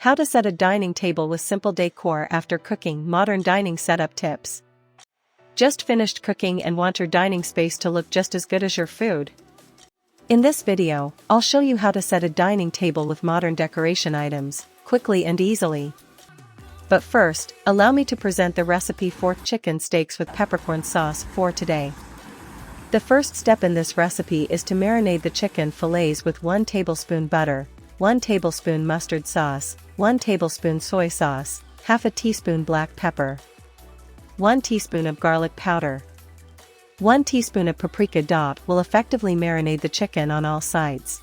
How to set a dining table with simple decor after cooking. Modern dining setup tips. Just finished cooking and want your dining space to look just as good as your food? In this video, I'll show you how to set a dining table with modern decoration items, quickly and easily. But first, allow me to present the recipe for chicken steaks with peppercorn sauce for today. The first step in this recipe is to marinate the chicken fillets with 1 tablespoon butter, 1 tablespoon mustard sauce, 1 tablespoon soy sauce, half a teaspoon black pepper, 1 teaspoon of garlic powder, 1 teaspoon of paprika. Will effectively marinate the chicken on all sides.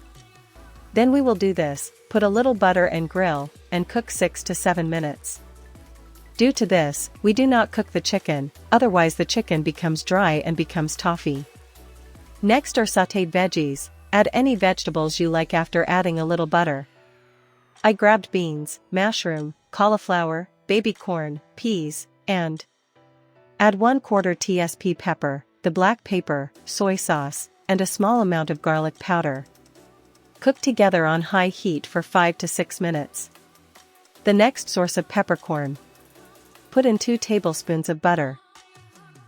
Then we will do this, put a little butter and grill, and cook 6 to 7 minutes. Due to this, we do not cook the chicken, otherwise the chicken becomes dry and becomes toffee. Next are sautéed veggies. Add any vegetables you like after adding a little butter. I grabbed beans, mushroom, cauliflower, baby corn, peas, and add 1/4 tsp pepper, the black pepper, soy sauce, and a small amount of garlic powder. Cook together on high heat for 5 to 6 minutes. The next source of peppercorn. Put in 2 tablespoons of butter.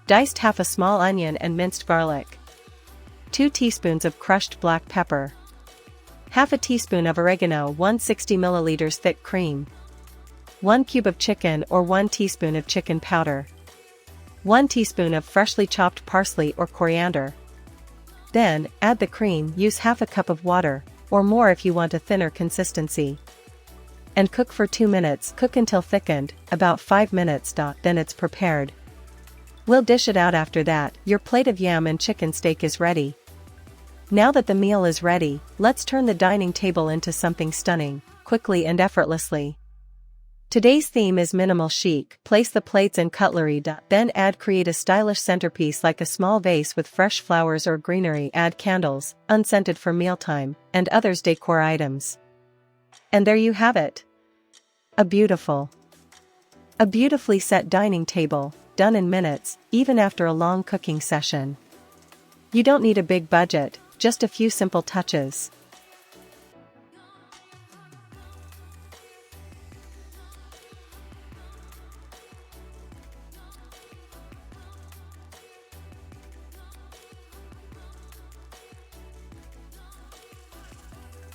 Diced half a small onion and minced garlic. 2 teaspoons of crushed black pepper. Half a teaspoon of oregano. 160 milliliters thick cream. 1 cube of chicken or 1 teaspoon of chicken powder. 1 teaspoon of freshly chopped parsley or coriander. Then, add the cream. Use half a cup of water, or more if you want a thinner consistency. And cook for 2 minutes. Cook until thickened, about 5 minutes. Then it's prepared. We'll dish it out after that. Your plate of yam and chicken steak is ready. Now that the meal is ready, let's turn the dining table into something stunning, quickly and effortlessly. Today's theme is minimal chic. Place the plates and cutlery. Then create a stylish centerpiece like a small vase with fresh flowers or greenery. Add candles, unscented for mealtime, and others decor items. And there you have it. A beautifully set dining table, done in minutes, even after a long cooking session. You don't need a big budget, just a few simple touches.